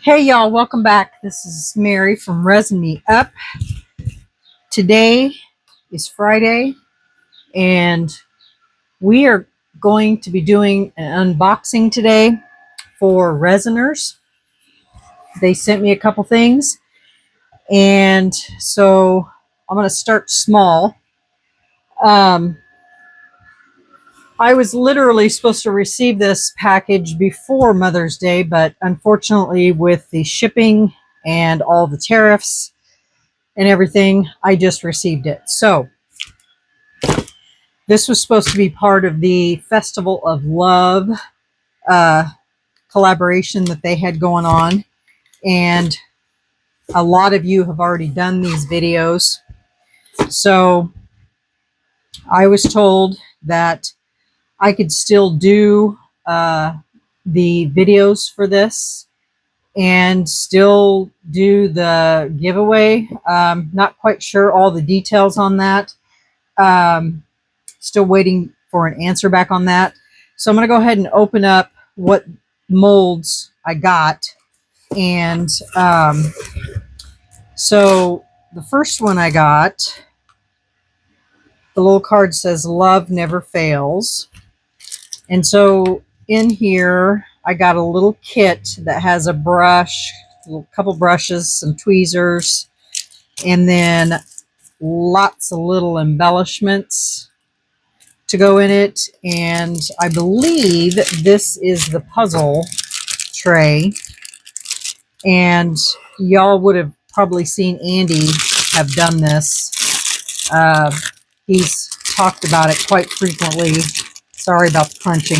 Hey y'all, welcome back. This is Mary from Resin Me Up. Today is Friday and we are going to be doing an unboxing today for resiners. They sent me a couple things and so I'm going to start small. I was literally supposed to receive this package before Mother's Day, but unfortunately with the shipping and all the tariffs and everything, I just received it. So this was supposed to be part of the Festival of Love collaboration that they had going on. And a lot of you have already done these videos. So I was told that I could still do the videos for this and still do the giveaway. Not quite sure all the details on that. Still waiting for an answer back on that. So I'm going to go ahead and open up what molds I got. And so the first one I got, the little card says love never fails. And so in here, I got a little kit that has a brush, a couple brushes, some tweezers, and then lots of little embellishments to go in it. And I believe this is the puzzle tray. And y'all would have probably seen Andy have done this. He's talked about it quite frequently. Sorry about the crunching.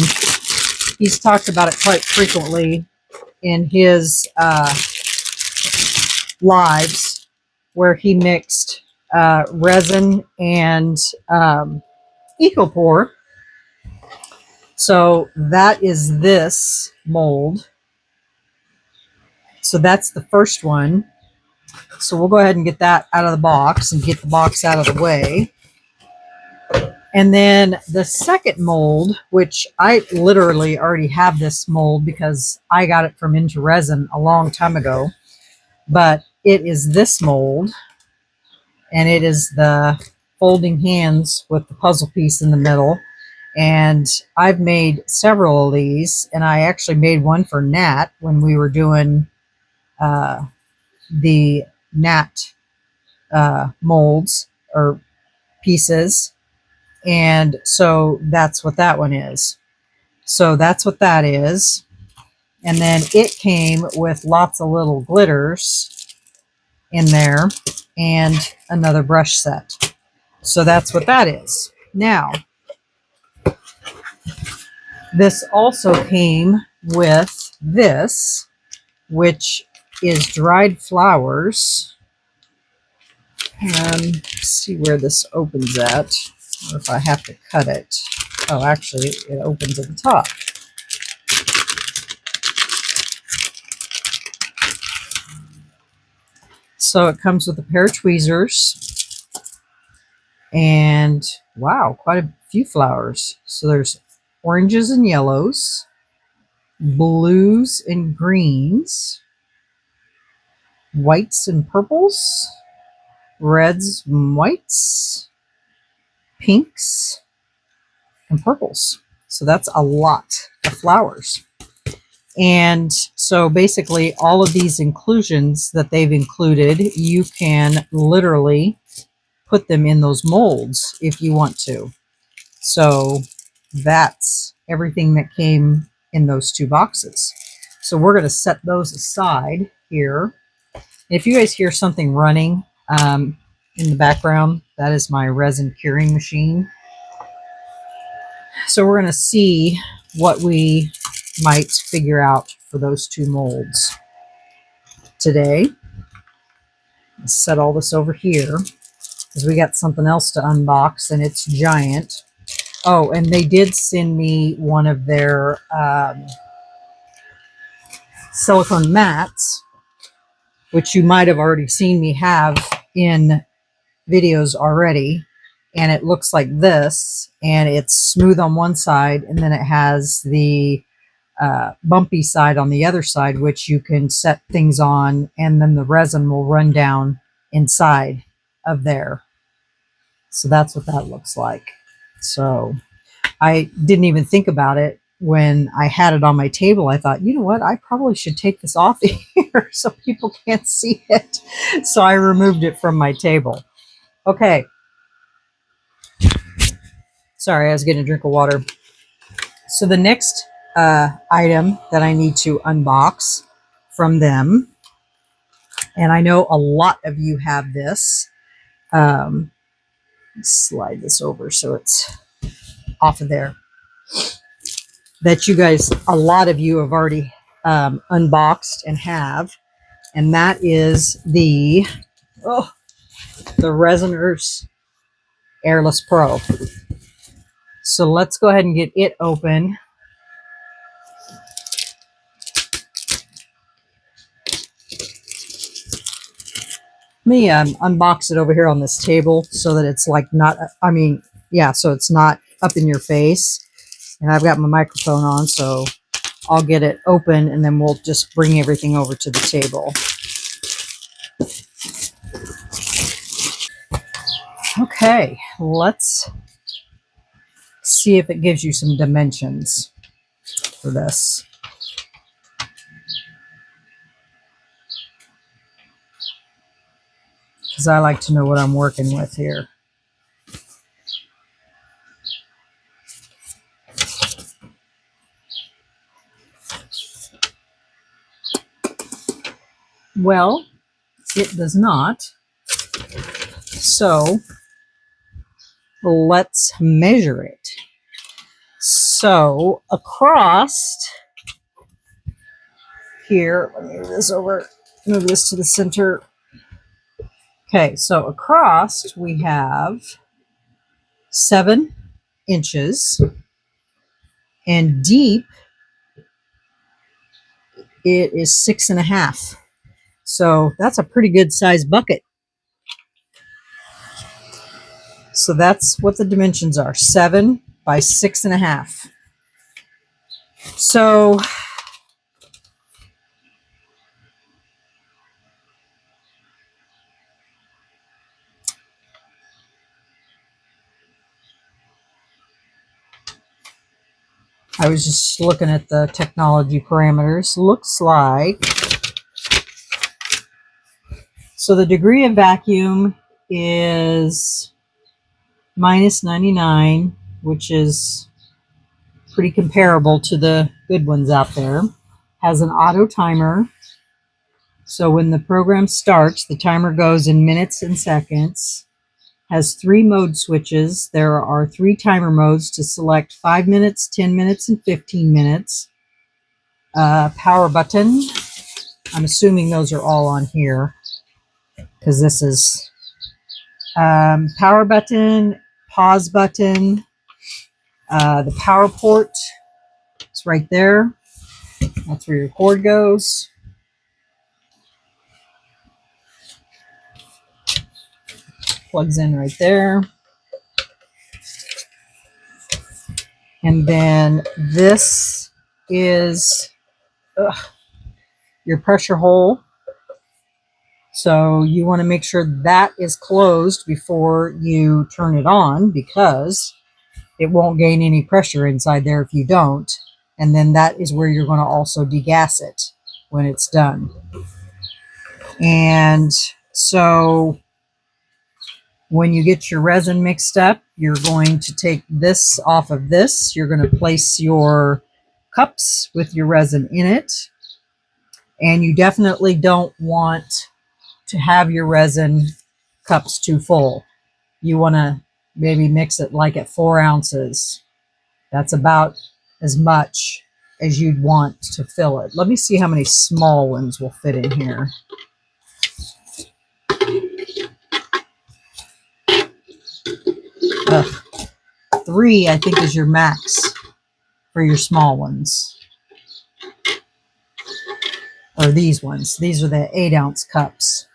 He's talked about it quite frequently in his lives where he mixed resin and EcoPore. So that is this mold. So that's the first one. So we'll go ahead and get that out of the box and get the box out of the way. And then the second mold, which I literally already have this mold because I got it from Into Resin a long time ago. But it is this mold. And it is the folding hands with the puzzle piece in the middle. And I've made several of these. And I actually made one for Nat when we were doing the Nat molds or pieces. And so that's what that one is. So that's what that is. And then it came with lots of little glitters in there and another brush set. So that's what that is. Now, this also came with this, which is dried flowers. Let's see where this opens at, or if I have to cut it. Oh, actually, it opens at the top. So it comes with a pair of tweezers. And wow, quite a few flowers. So there's oranges and yellows, blues and greens, whites and purples, reds and whites, pinks, and purples. So that's a lot of flowers. And so basically all of these inclusions that they've included, you can literally put them in those molds if you want to. So that's everything that came in those two boxes. So we're going to set those aside here. If you guys hear something running in the background, that is my resin curing machine. So we're going to see what we might figure out for those two molds today. Let's set all this over here because we got something else to unbox and it's giant. Oh, and they did send me one of their silicone mats, which you might have already seen me have in videos already. And it looks like this, and it's smooth on one side, and then it has the bumpy side on the other side, which you can set things on, and then the resin will run down inside of there. So that's what that looks like. So I didn't even think about it when I had it on my table. I thought, you know what, I probably should take this off here so people can't see it. So I removed it from my table. Okay. Sorry, I was getting a drink of water. So the next item that I need to unbox from them, and I know a lot of you have this. Slide this over so it's off of there. That you guys, a lot of you have already unboxed and have, and that is the RESINERS Airless Pro. So let's go ahead and get it open. Let me unbox it over here on this table so that it's like not, I mean, yeah, so it's not up in your face. And I've got my microphone on, so I'll get it open and then we'll just bring everything over to the table. Okay, let's see if it gives you some dimensions for this. Because I like to know what I'm working with here. Well, it does not. So let's measure it. So across here, let me move this over, move this to the center. Okay, so across we have 7 inches, and deep it is 6.5. So that's a pretty good size bucket. So that's what the dimensions are, 7 by 6.5. So I was just looking at the technology parameters. Looks like, so the degree of vacuum is -99, which is pretty comparable to the good ones out there. Has an auto timer. So when the program starts, the timer goes in minutes and seconds. Has 3 mode switches. There are 3 timer modes to select: 5 minutes, 10 minutes, and 15 minutes. Power button. I'm assuming those are all on here because this is power button, pause button, the power port. It's right there. That's where your cord goes. Plugs in right there. And then this is your pressure hole. So you want to make sure that is closed before you turn it on, because it won't gain any pressure inside there if you don't. And then that is where you're going to also degas it when it's done. And so when you get your resin mixed up, you're going to take this off of this. You're going to place your cups with your resin in it. And you definitely don't want to have your resin cups too full. You want to maybe mix it like at 4 ounces. That's about as much as you'd want to fill it. Let me see how many small ones will fit in here. Ugh. 3, I think, is your max for your small ones. Or these ones. These are the 8-ounce cups.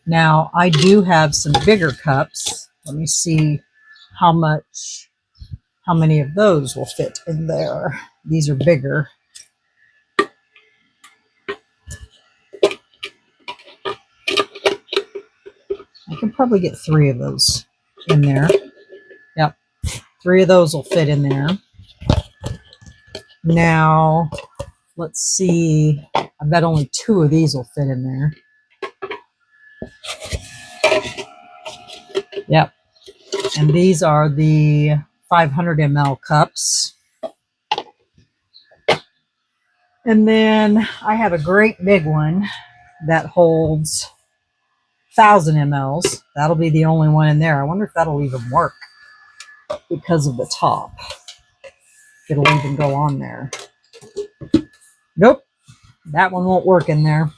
Now, I do have some bigger cups. Let me see how many of those will fit in there. These are bigger. can probably get 3 of those in there. Yep, 3 of those will fit in there. Now, let's see. I bet only 2 of these will fit in there. Yep. And these are the 500 ml cups. And then I have a great big one that holds 1,000 mLs. That'll be the only one in there. I wonder if that'll even work because of the top. It'll even go on there. Nope, that one won't work in there.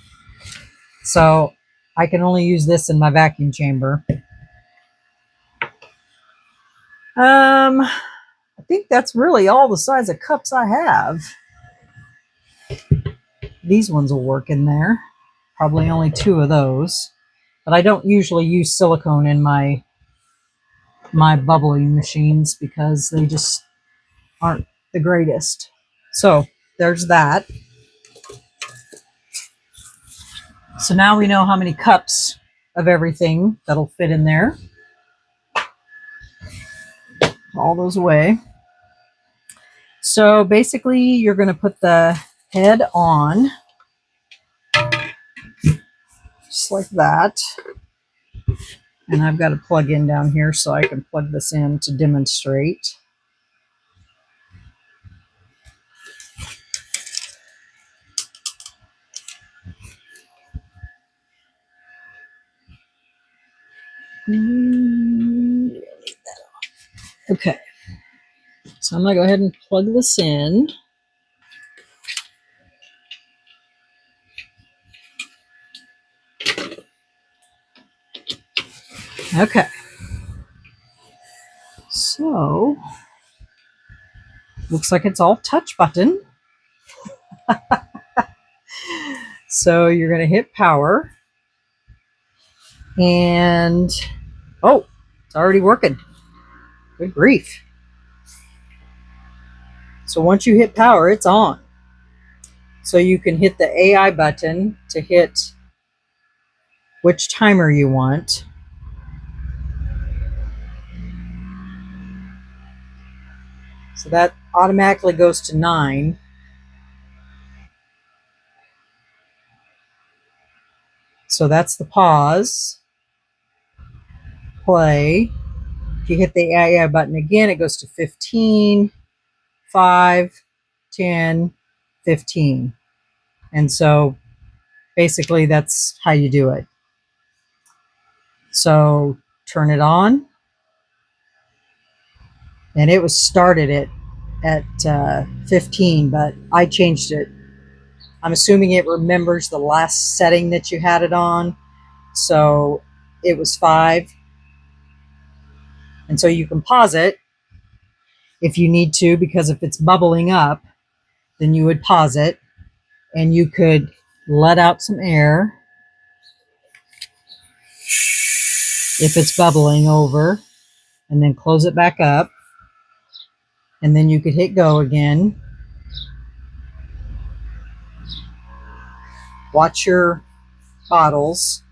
So I can only use this in my vacuum chamber. I think that's really all the size of cups I have. These ones will work in there. Probably only 2 of those. But I don't usually use silicone in my bubbling machines because they just aren't the greatest. So there's that. So now we know how many cups of everything that'll fit in there. All those away. So basically you're going to put the head on just like that. And I've got a plug in down here so I can plug this in to demonstrate. Okay, so I'm going to go ahead and plug this in. Okay, so looks like it's all touch button. So you're going to hit power and oh, it's already working. Good grief. So once you hit power, it's on. So you can hit the AI button to hit which timer you want. So that automatically goes to 9. So that's the pause. Play. If you hit the AI button again, it goes to 15, 5, 10, 15. And so basically that's how you do it. So turn it on. And it was started at 15, but I changed it. I'm assuming it remembers the last setting that you had it on. So it was 5. And so you can pause it if you need to, because if it's bubbling up, then you would pause it and you could let out some air if it's bubbling over and then close it back up. And then you could hit go again. Watch your bottles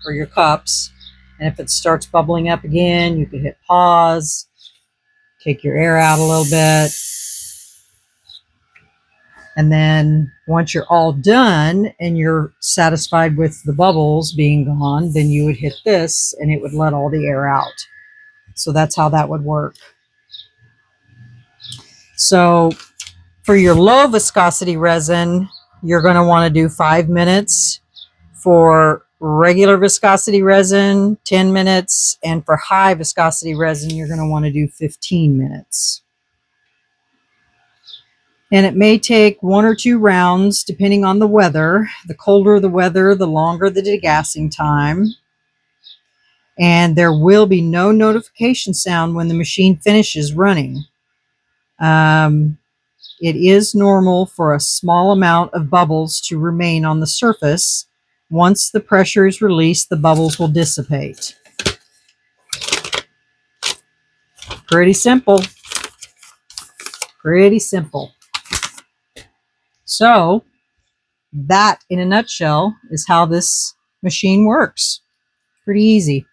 or your cups. And if it starts bubbling up again, you could hit pause, take your air out a little bit. And then once you're all done and you're satisfied with the bubbles being gone, then you would hit this and it would let all the air out. So that's how that would work. So for your low viscosity resin, you're going to want to do 5 minutes. For regular viscosity resin, 10 minutes. And for high viscosity resin, you're going to want to do 15 minutes. And it may take 1 or 2 rounds depending on the weather. The colder the weather, the longer the degassing time. And there will be no notification sound when the machine finishes running. It is normal for a small amount of bubbles to remain on the surface. Once the pressure is released, the bubbles will dissipate. Pretty simple. Pretty simple. So that, in a nutshell, is how this machine works. Pretty easy.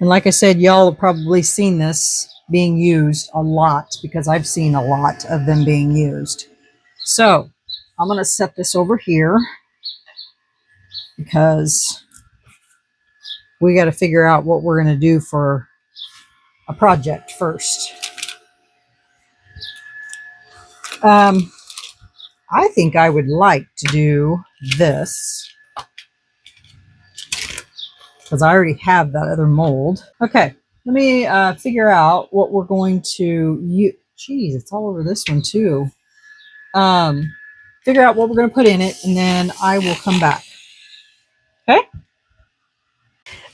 And like I said, y'all have probably seen this being used a lot because I've seen a lot of them being used. So I'm going to set this over here because we got to figure out what we're going to do for a project first. I think I would like to do this because I already have that other mold. Okay, let me figure out what we're going to use. Geez, it's all over this one too. Figure out what we're going to put in it, and then I will come back. Okay?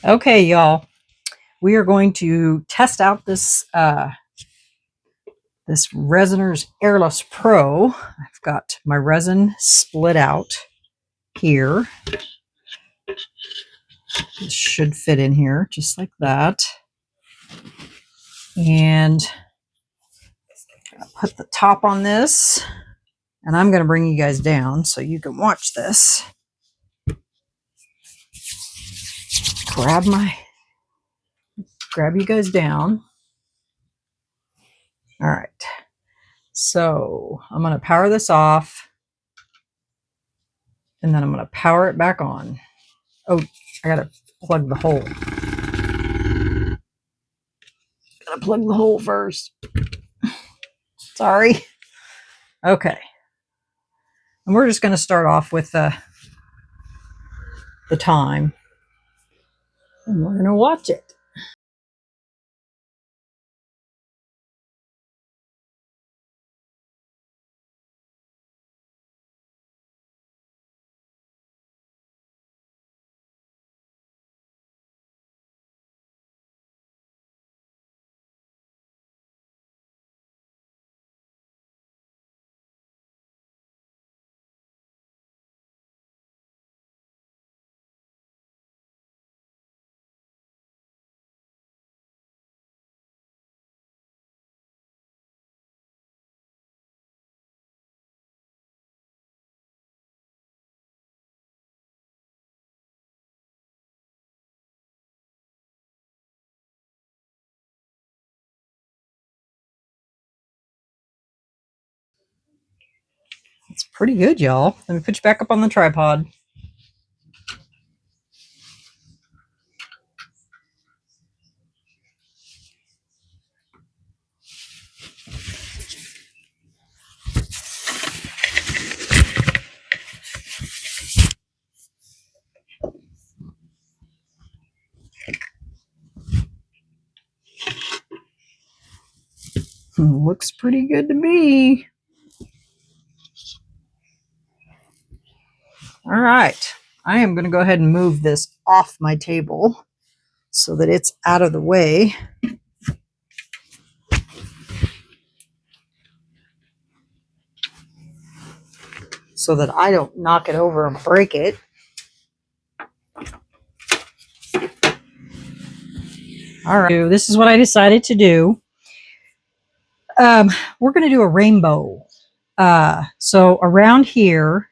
Okay, y'all. We are going to test out this this RESINERS Airless Pro. I've got my resin split out here. It should fit in here just like that. And I'll put the top on this, and I'm going to bring you guys down so you can watch this. Grab you guys down. All right. So I'm going to power this off, and then I'm going to power it back on. Oh, I got to plug the hole. Gotta plug the hole first. Sorry. Okay. And we're just going to start off with the time. And we're going to watch it. It's pretty good, y'all. Let me put you back up on the tripod. Looks pretty good to me. All right. I am going to go ahead and move this off my table so that it's out of the way. So that I don't knock it over and break it. All right. This is what I decided to do. We're going to do a rainbow. So around here,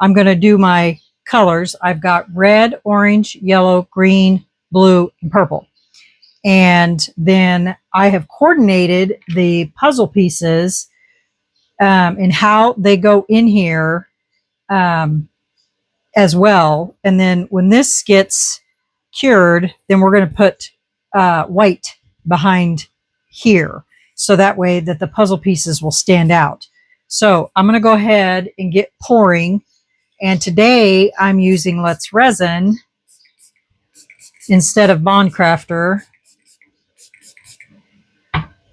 I'm going to do my colors. I've got red, orange, yellow, green, blue, and purple. And then I have coordinated the puzzle pieces and how they go in here as well. And then when this gets cured, then we're going to put white behind here. So that way that the puzzle pieces will stand out. So I'm going to go ahead and get pouring. And today I'm using Let's Resin instead of Bond Crafter.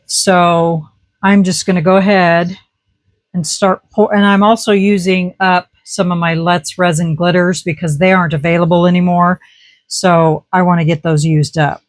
So I'm just going to go ahead and start pour. And I'm also using up some of my Let's Resin glitters because they aren't available anymore. So I want to get those used up.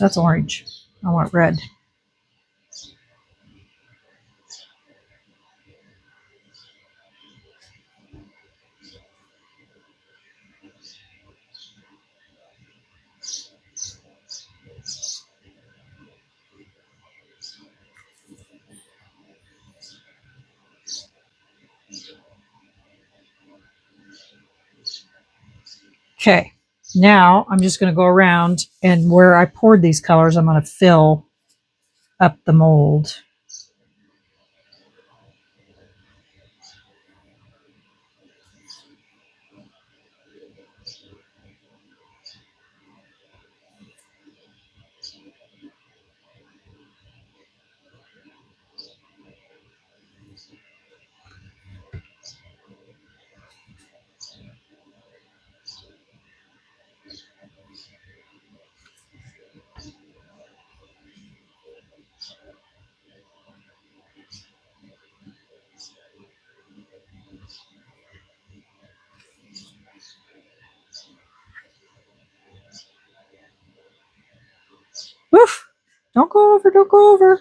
So that's orange. I want red. Okay, now I'm just going to go around, and where I poured these colors, I'm going to fill up the mold. Woof! Don't go over, don't go over.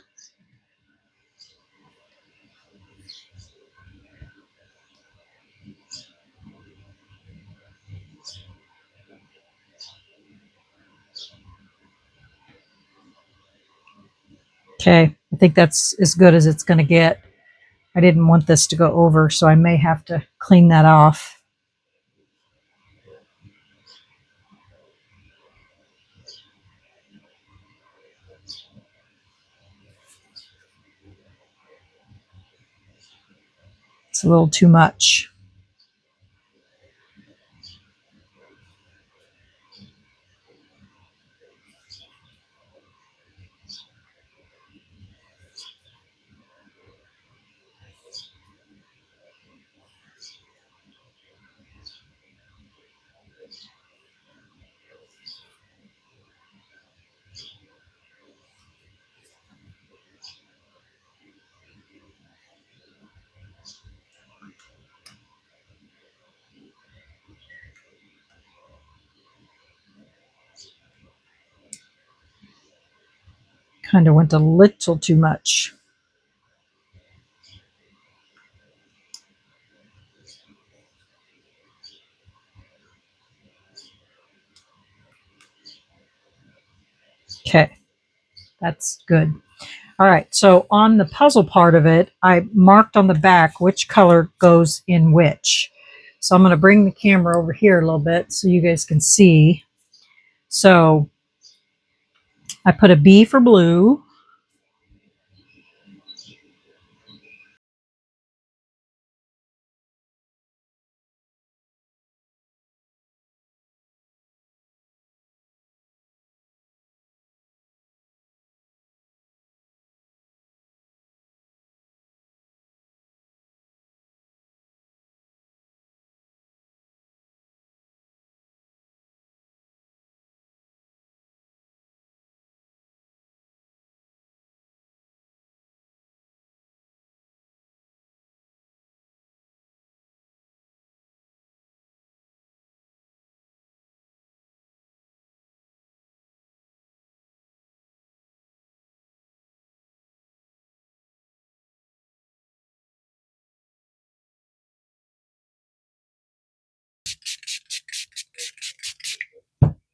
Okay, I think that's as good as it's going to get. I didn't want this to go over, so I may have to clean that off. It's a little too much. Kind of went a little too much. Okay, that's good. All right, so on the puzzle part of it, I marked on the back which color goes in which. So I'm going to bring the camera over here a little bit so you guys can see. So I put a B for blue.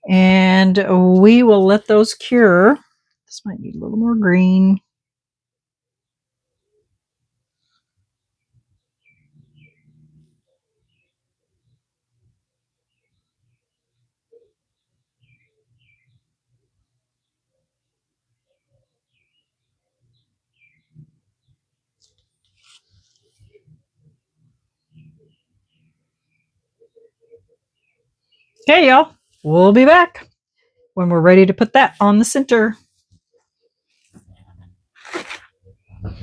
And we will let those cure. This might need a little more green. Okay, y'all. We'll be back when we're ready to put that on the center.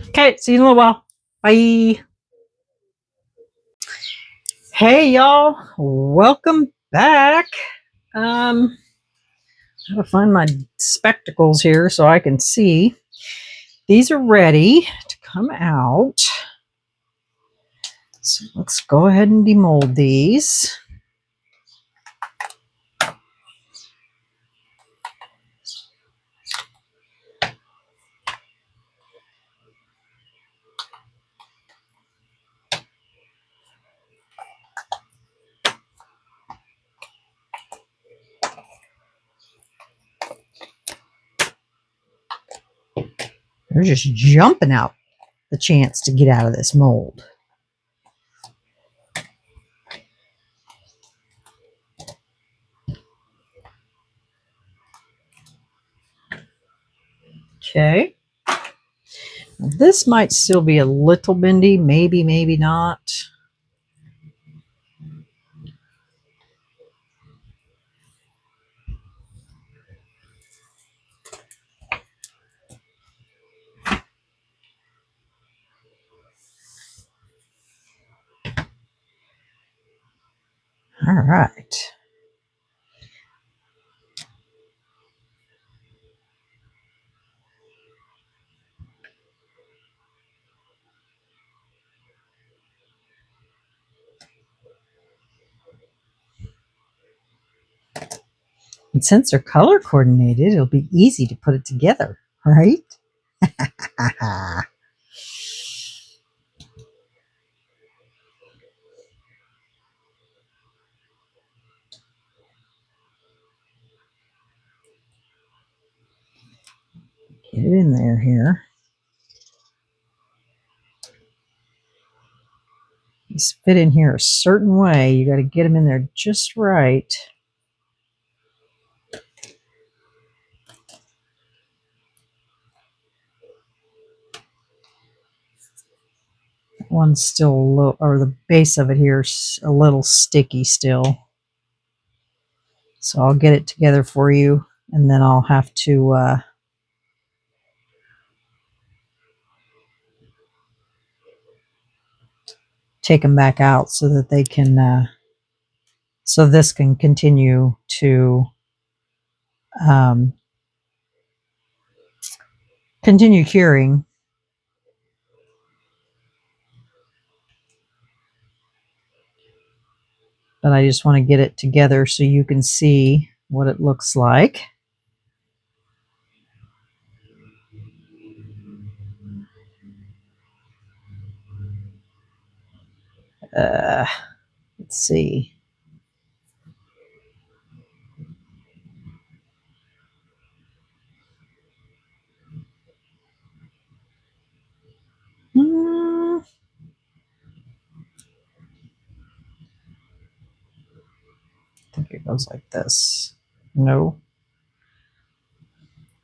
Okay, see you in a little while. Bye. Hey, y'all. Welcome back. I gotta find my spectacles here so I can see. These are ready to come out. So let's go ahead and demold these. They're just jumping out the chance to get out of this mold. Okay. This might still be a little bendy, maybe, maybe not. All right. And since they're color coordinated, it'll be easy to put it together, right? Get it in there here. These fit in here a certain way. You got to get them in there just right. That one's still low, or the base of it here is a little sticky still. So I'll get it together for you, and then I'll have to take them back out so that they can, so this can continue to continue curing. But I just want to get it together so you can see what it looks like. Let's see. I think it goes like this. No.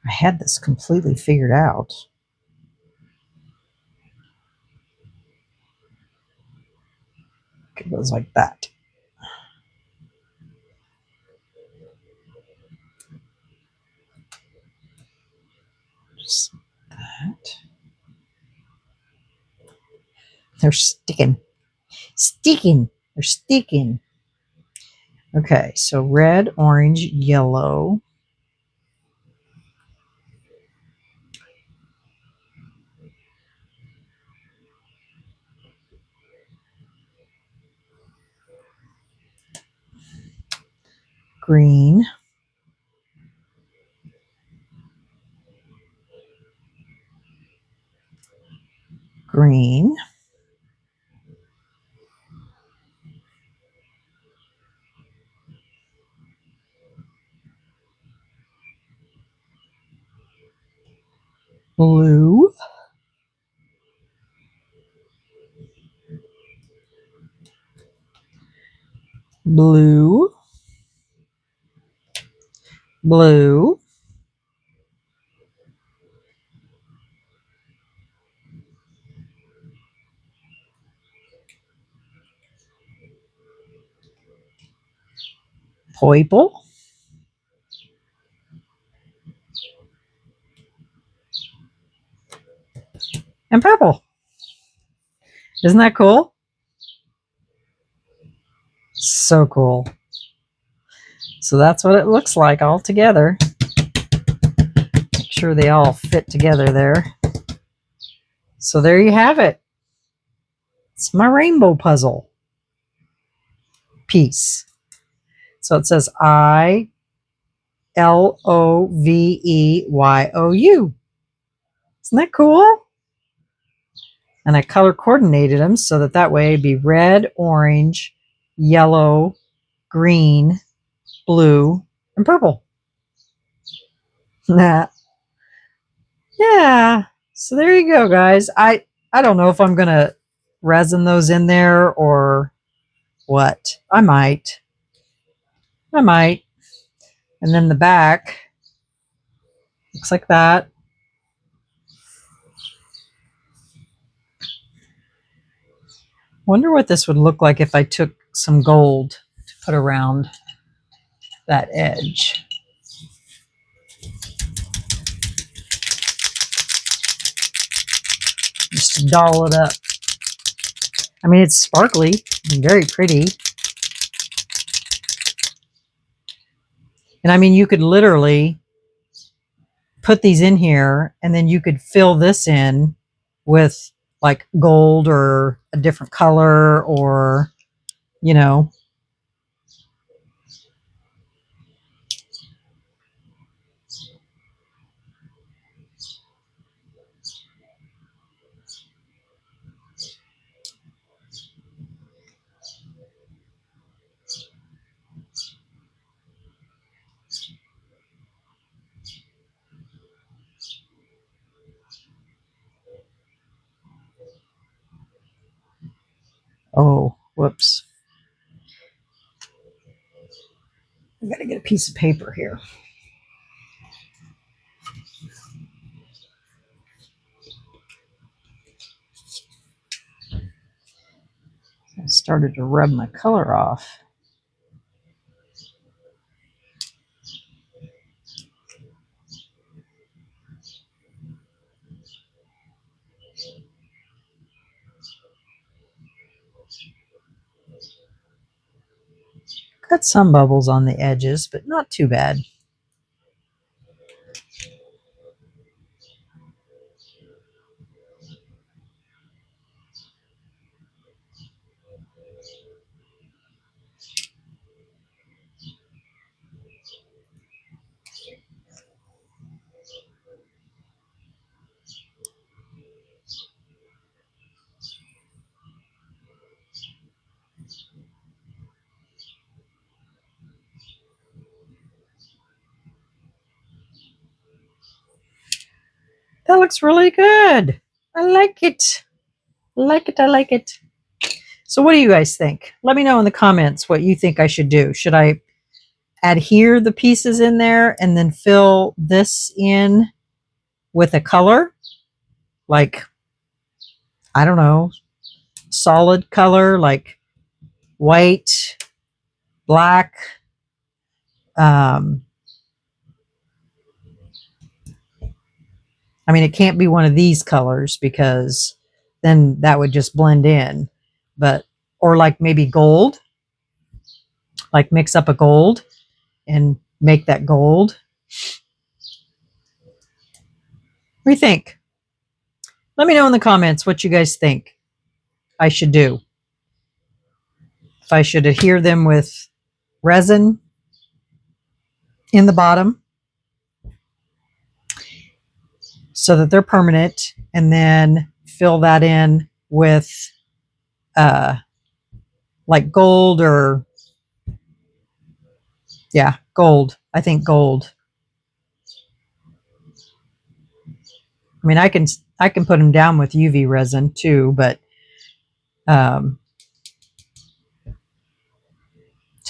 I had this completely figured out. It goes like that. Just that. They're sticking. Sticking. They're sticking. Okay, so red, orange, yellow. Green. Green. Blue. Blue. Blue. Purple. And purple. Isn't that cool? So cool. So that's what it looks like all together. Make sure they all fit together there. So there you have it. It's my rainbow puzzle piece. So it says ILOVEYOU. Isn't that cool? And I color coordinated them so that way it'd be red, orange, yellow, green, blue, and purple. Yeah. So there you go, guys. I don't know if I'm gonna resin those in there or what. I might. I might. And then the back looks like that. Wonder what this would look like if I took some gold to put around that edge. Just to doll it up. I mean, it's sparkly and very pretty. And I mean, you could literally put these in here and then you could fill this in with like gold or a different color or, you know. Oh, whoops. I gotta get a piece of paper here. I started to rub my color off. Got some bubbles on the edges, but not too bad. That looks really good. I like it. I like it. I like it. So what do you guys think? Let me know in the comments what you think I should do. Should I adhere the pieces in there and then fill this in with a color? Like, I don't know, solid color like white, black, I mean, it can't be one of these colors because then that would just blend in. But, or like maybe gold, like mix up a gold and make that gold. What do you think? Let me know in the comments what you guys think I should do. If I should adhere them with resin in the bottom so that they're permanent, and then fill that in with like gold or, yeah, gold. I think gold. I mean, I can put them down with UV resin too, but to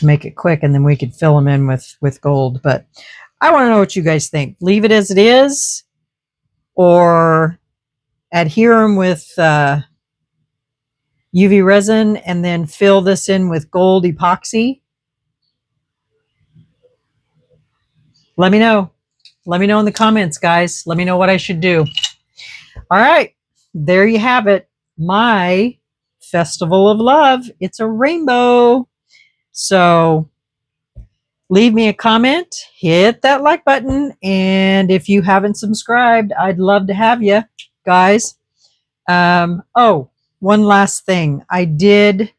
make it quick, and then we could fill them in with gold. But I want to know what you guys think. Leave it as it is, or adhere them with UV resin and then fill this in with gold epoxy. Let me know. Let me know in the comments, guys. Let me know what I should do. All right. There you have it. My Festival of Love. It's a rainbow. So leave me a comment, hit that like button, and if you haven't subscribed, I'd love to have you guys. Oh, one last thing. I did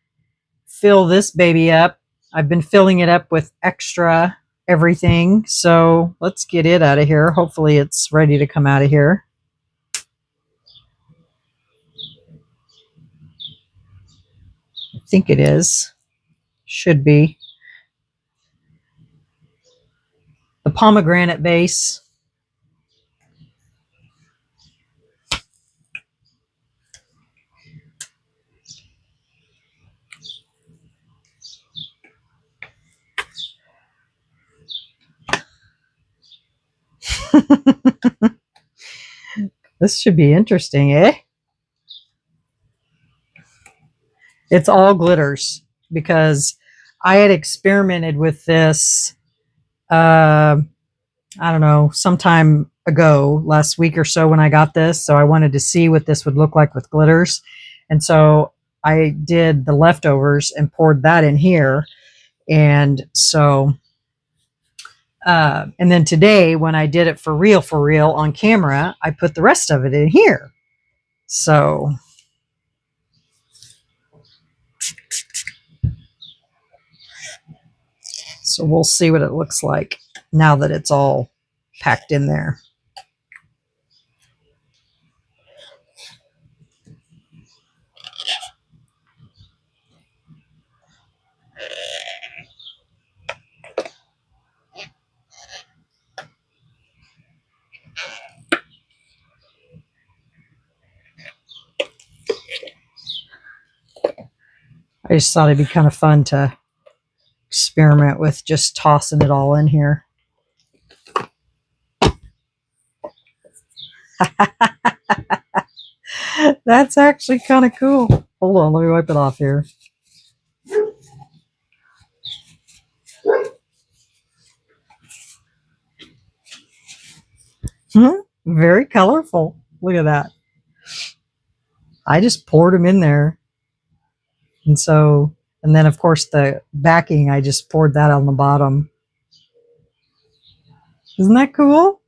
fill this baby up. I've been filling it up with extra everything. So let's get it out of here. Hopefully it's ready to come out of here. I think it is. Should be. The pomegranate base. This should be interesting, eh? It's all glitters because I had experimented with this, I don't know, sometime ago, last week or so when I got this. So I wanted to see what this would look like with glitters. And so I did the leftovers and poured that in here. And so, and then today when I did it for real on camera, I put the rest of it in here. So we'll see what it looks like now that it's all packed in there. I just thought it'd be kind of fun to experiment with just tossing it all in here. That's actually kind of cool. Hold on, let me wipe it off here. Very colorful. Look at that. I just poured them in there. And so, and then of course the backing, I just poured that on the bottom. Isn't that cool?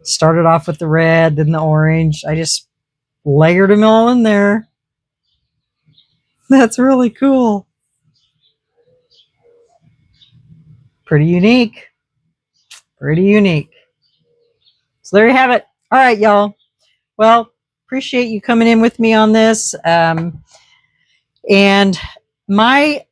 Started off with the red, then the orange. I just layered them all in there. That's really cool. Pretty unique. Pretty unique. So there you have it. All right, y'all. Well, appreciate you coming in with me on this. And my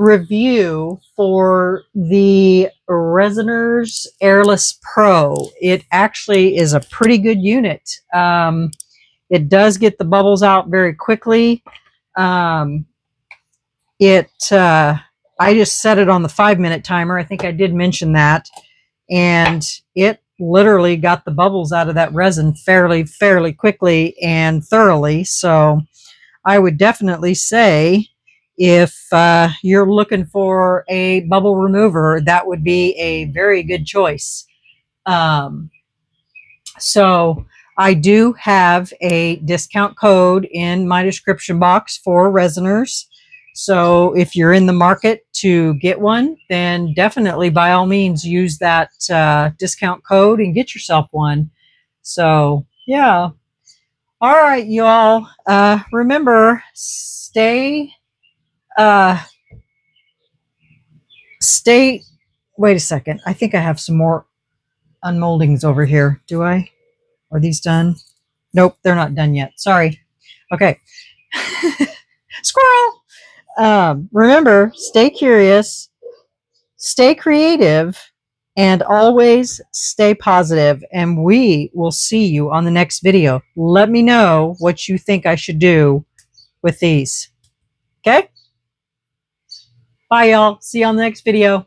review for the RESINERS Airless Pro, it actually is a pretty good unit. It does get the bubbles out very quickly. I just set it on the 5-minute timer. I think I did mention that. And it literally got the bubbles out of that resin fairly quickly and thoroughly. So I would definitely say if you're looking for a bubble remover, that would be a very good choice. So I do have a discount code in my description box for RESINERS. So if you're in the market to get one, then definitely by all means use that discount code and get yourself one. So yeah. All right, y'all. Remember, stay. Wait a second. I think I have some more unmoldings over here. Do I? Are these done? Nope, they're not done yet. Sorry. Okay. Squirrel. Remember, stay curious, stay creative, and always stay positive. And we will see you on the next video. Let me know what you think I should do with these. Okay? Bye, y'all. See you on the next video.